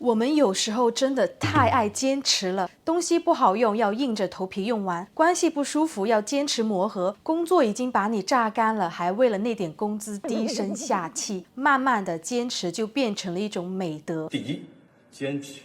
我们有时候真的太爱坚持了，东西不好用要硬着头皮用完，关系不舒服要坚持磨合，工作已经把你榨干了，还为了那点工资低声下气，慢慢的坚持就变成了一种美德。第一，坚持。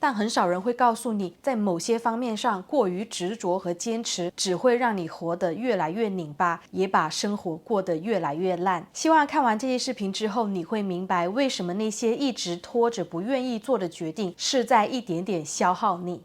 但很少人会告诉你，在某些方面上过于执着和坚持，只会让你活得越来越拧巴，也把生活过得越来越烂。希望看完这些视频之后，你会明白为什么那些一直拖着不愿意做的决定，是在一点点消耗你。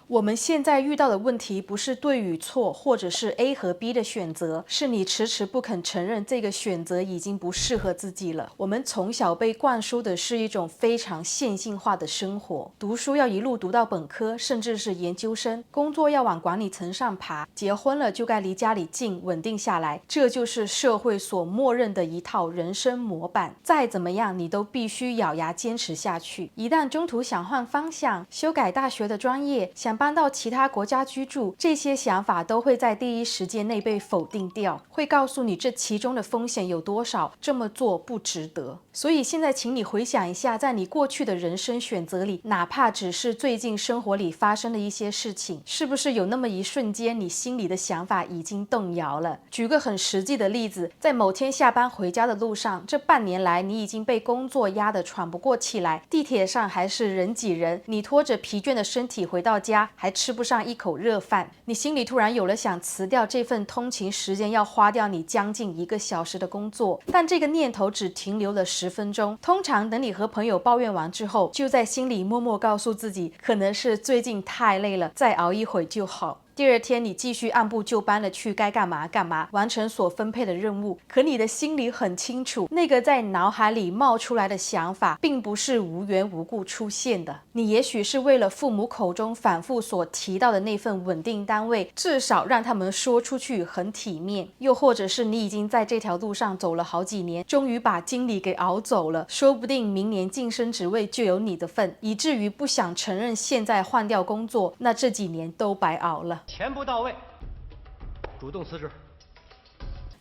我们现在遇到的问题不是对与错，或者是 A 和 B 的选择，是你迟迟不肯承认这个选择已经不适合自己了。我们从小被灌输的是一种非常线性化的生活，读书要一路读到本科，甚至是研究生，工作要往管理层上爬，结婚了就该离家里近，稳定下来，这就是社会所默认的一套人生模板。再怎么样，你都必须咬牙坚持下去。一旦中途想换方向，修改大学的专业，想搬到其他国家居住，这些想法都会在第一时间内被否定掉，会告诉你这其中的风险有多少，这么做不值得。所以现在请你回想一下，在你过去的人生选择里，哪怕只是最近生活里发生的一些事情，是不是有那么一瞬间你心里的想法已经动摇了？举个很实际的例子，在某天下班回家的路上，这半年来你已经被工作压得喘不过气来，地铁上还是人挤人，你拖着疲倦的身体回到家，还吃不上一口热饭，你心里突然有了想辞掉这份通勤时间要花掉你将近1个小时的工作，但这个念头只停留了10分钟。通常等你和朋友抱怨完之后，就在心里默默告诉自己，可能是最近太累了，再熬一会就好。第二天你继续按部就班的去该干嘛干嘛，完成所分配的任务。可你的心里很清楚，那个在脑海里冒出来的想法并不是无缘无故出现的。你也许是为了父母口中反复所提到的那份稳定单位，至少让他们说出去很体面。又或者是你已经在这条路上走了好几年，终于把经理给熬走了，说不定明年晋升职位就有你的份，以至于不想承认现在换掉工作，那这几年都白熬了。钱不到位，主动辞职。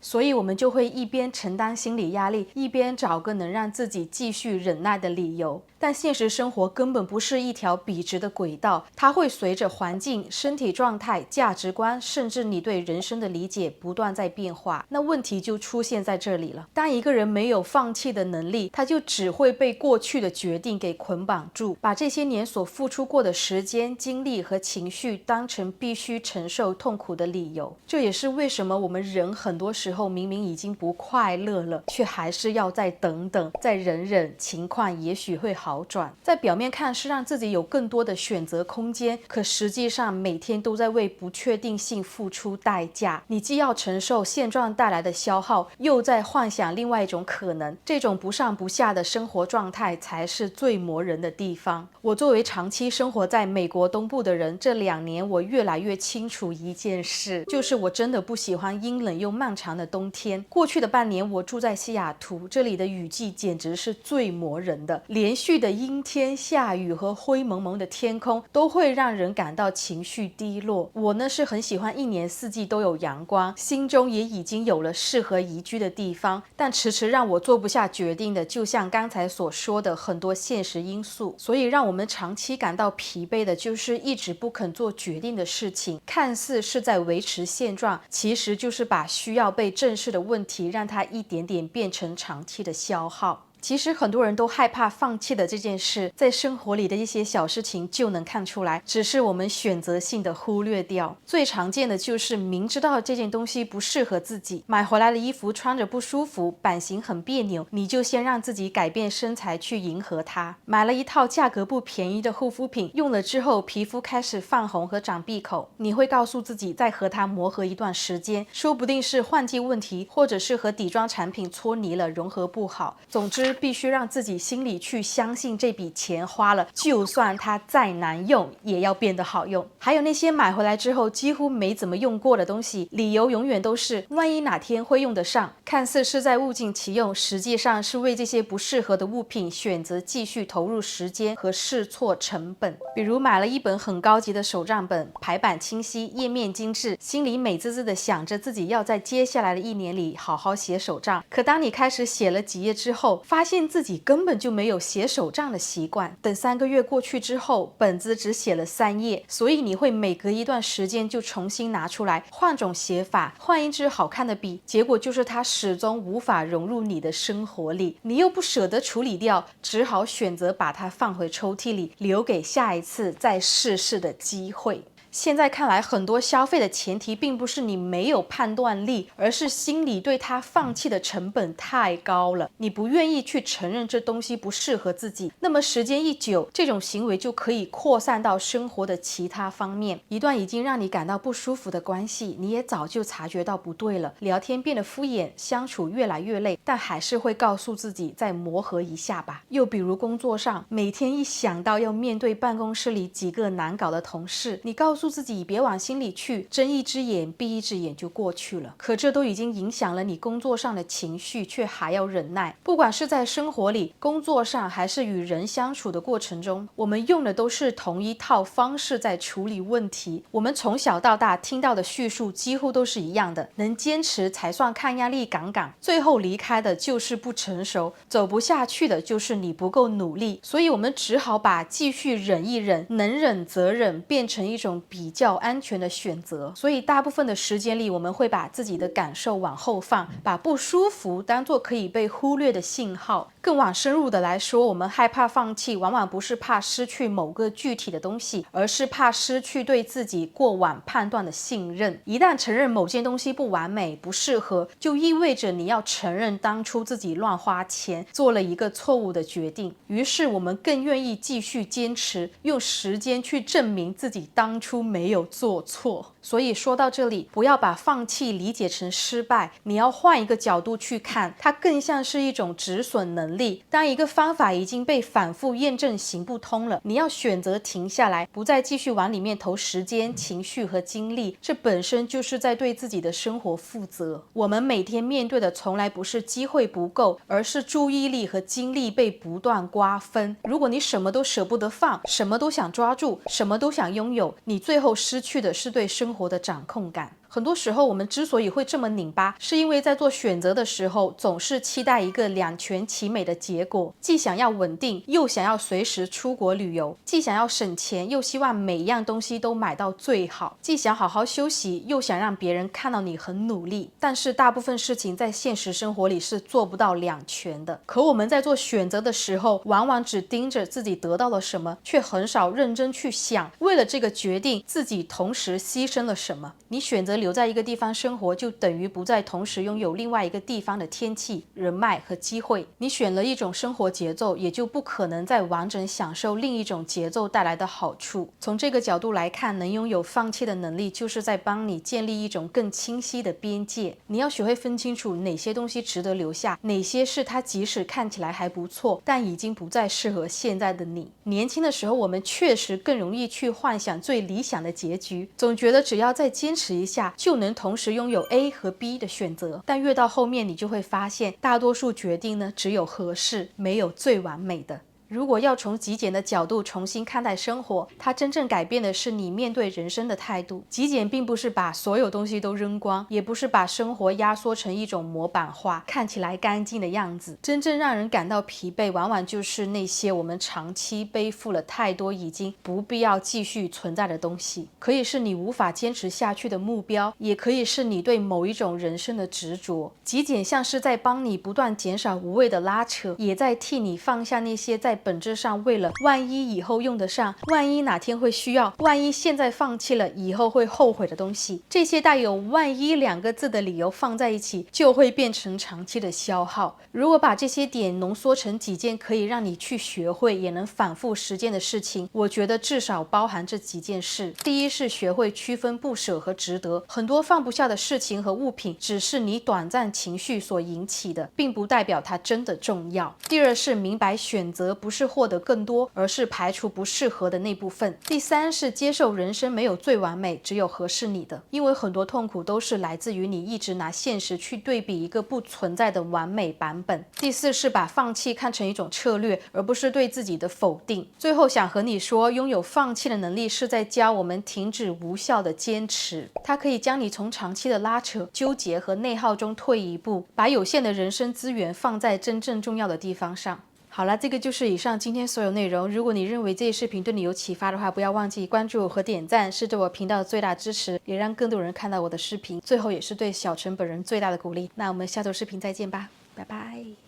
所以我们就会一边承担心理压力，一边找个能让自己继续忍耐的理由。但现实生活根本不是一条笔直的轨道，它会随着环境、身体状态、价值观，甚至你对人生的理解不断在变化。那问题就出现在这里了。当一个人没有放弃的能力，他就只会被过去的决定给捆绑住，把这些年所付出过的时间、精力和情绪当成必须承受痛苦的理由。这也是为什么我们人很多时候明明已经不快乐了，却还是要再等等，再忍忍，情况也许会好转。在表面看是让自己有更多的选择空间，可实际上每天都在为不确定性付出代价。你既要承受现状带来的消耗，又在幻想另外一种可能。这种不上不下的生活状态才是最磨人的地方。我作为长期生活在美国东部的人，这2年我越来越清楚一件事，就是我真的不喜欢阴冷又漫长的冬天。过去的半年我住在西雅图，这里的雨季简直是最磨人的，连续的阴天下雨和灰蒙蒙的天空都会让人感到情绪低落。我呢是很喜欢1年4季都有阳光，心中也已经有了适合宜居的地方，但迟迟让我做不下决定的，就像刚才所说的很多现实因素。所以让我们长期感到疲惫的就是一直不肯做决定的事情，看似是在维持现状，其实就是把需要被正视的问题让它一点点变成长期的消耗。其实很多人都害怕放弃的这件事，在生活里的一些小事情就能看出来，只是我们选择性的忽略掉。最常见的就是明知道这件东西不适合自己，买回来的衣服穿着不舒服，版型很别扭，你就先让自己改变身材去迎合它。买了一套价格不便宜的护肤品，用了之后皮肤开始泛红和长闭口，你会告诉自己再和它磨合一段时间，说不定是换季问题，或者是和底妆产品搓泥了融合不好。总之之必须让自己心里去相信这笔钱花了，就算它再难用，也要变得好用。还有那些买回来之后几乎没怎么用过的东西，理由永远都是万一哪天会用得上，看似是在物尽其用，实际上是为这些不适合的物品选择继续投入时间和试错成本。比如买了一本很高级的手账本，排版清晰，页面精致，心里美滋滋的想着自己要在接下来的1年里好好写手账。可当你开始写了几页之后，发现自己根本就没有写手账的习惯。等3个月过去之后，本子只写了3页，所以你会每隔一段时间就重新拿出来，换种写法，换一支好看的笔，结果就是它始终无法融入你的生活里，你又不舍得处理掉，只好选择把它放回抽屉里，留给下一次再试试的机会。现在看来，很多消费的前提并不是你没有判断力，而是心里对它放弃的成本太高了，你不愿意去承认这东西不适合自己。那么时间一久，这种行为就可以扩散到生活的其他方面。一段已经让你感到不舒服的关系，你也早就察觉到不对了，聊天变得敷衍，相处越来越累，但还是会告诉自己再磨合一下吧。又比如工作上，每天一想到要面对办公室里几个难搞的同事，你告诉自己别往心里去，睁一只眼闭一只眼就过去了。可这都已经影响了你工作上的情绪，却还要忍耐。不管是在生活里、工作上，还是与人相处的过程中，我们用的都是同一套方式在处理问题。我们从小到大听到的叙述几乎都是一样的，能坚持才算抗压力杠杠，最后离开的就是不成熟，走不下去的就是你不够努力。所以我们只好把继续忍一忍，能忍则忍变成一种比较安全的选择。所以大部分的时间里，我们会把自己的感受往后放，把不舒服当作可以被忽略的信号。更往深入的来说，我们害怕放弃，往往不是怕失去某个具体的东西，而是怕失去对自己过往判断的信任。一旦承认某件东西不完美、不适合，就意味着你要承认当初自己乱花钱，做了一个错误的决定。于是我们更愿意继续坚持，用时间去证明自己当初没有做错。所以说到这里，不要把放弃理解成失败，你要换一个角度去看，它更像是一种止损能力。当一个方法已经被反复验证行不通了，你要选择停下来，不再继续往里面投时间、情绪和精力，这本身就是在对自己的生活负责。我们每天面对的从来不是机会不够，而是注意力和精力被不断瓜分。如果你什么都舍不得放，什么都想抓住，什么都想拥有，你最后失去的是对生活的掌控感。很多时候我们之所以会这么拧巴，是因为在做选择的时候总是期待一个两全其美的结果，既想要稳定，又想要随时出国旅游，既想要省钱，又希望每一样东西都买到最好，既想好好休息，又想让别人看到你很努力。但是大部分事情在现实生活里是做不到两全的。可我们在做选择的时候，往往只盯着自己得到了什么，却很少认真去想，为了这个决定自己同时牺牲了什么。你选择留在一个地方生活，就等于不再同时拥有另外一个地方的天气、人脉和机会。你选了一种生活节奏，也就不可能再完整享受另一种节奏带来的好处。从这个角度来看，能拥有放弃的能力，就是在帮你建立一种更清晰的边界。你要学会分清楚哪些东西值得留下，哪些是它即使看起来还不错，但已经不再适合现在的你。年轻的时候，我们确实更容易去幻想最理想的结局，总觉得只要再坚持一下，就能同时拥有 A 和 B 的选择。但越到后面，你就会发现，大多数决定呢，只有合适，没有最完美的。如果要从极简的角度重新看待生活，它真正改变的是你面对人生的态度。极简并不是把所有东西都扔光，也不是把生活压缩成一种模板化、看起来干净的样子。真正让人感到疲惫，往往就是那些我们长期背负了太多已经不必要继续存在的东西。可以是你无法坚持下去的目标，也可以是你对某一种人生的执着。极简像是在帮你不断减少无谓的拉扯，也在替你放下那些在本质上为了万一以后用得上，万一哪天会需要，万一现在放弃了以后会后悔的东西。这些带有万一2个字的理由放在一起，就会变成长期的消耗。如果把这些点浓缩成几件可以让你去学会也能反复实践的事情，我觉得至少包含这几件事。第一是学会区分不舍和值得，很多放不下的事情和物品只是你短暂情绪所引起的，并不代表它真的重要。第二是明白选择不是获得更多，而是排除不适合的那部分。第三是接受人生没有最完美，只有合适你的，因为很多痛苦都是来自于你一直拿现实去对比一个不存在的完美版本。第四是把放弃看成一种策略，而不是对自己的否定。最后想和你说，拥有放弃的能力是在教我们停止无效的坚持，它可以将你从长期的拉扯、纠结和内耗中退一步，把有限的人生资源放在真正重要的地方上。好了，这个就是以上今天所有内容。如果你认为这些视频对你有启发的话，不要忘记关注和点赞，是对我频道的最大支持，也让更多人看到我的视频。最后也是对小陈本人最大的鼓励。那我们下周视频再见吧，拜拜。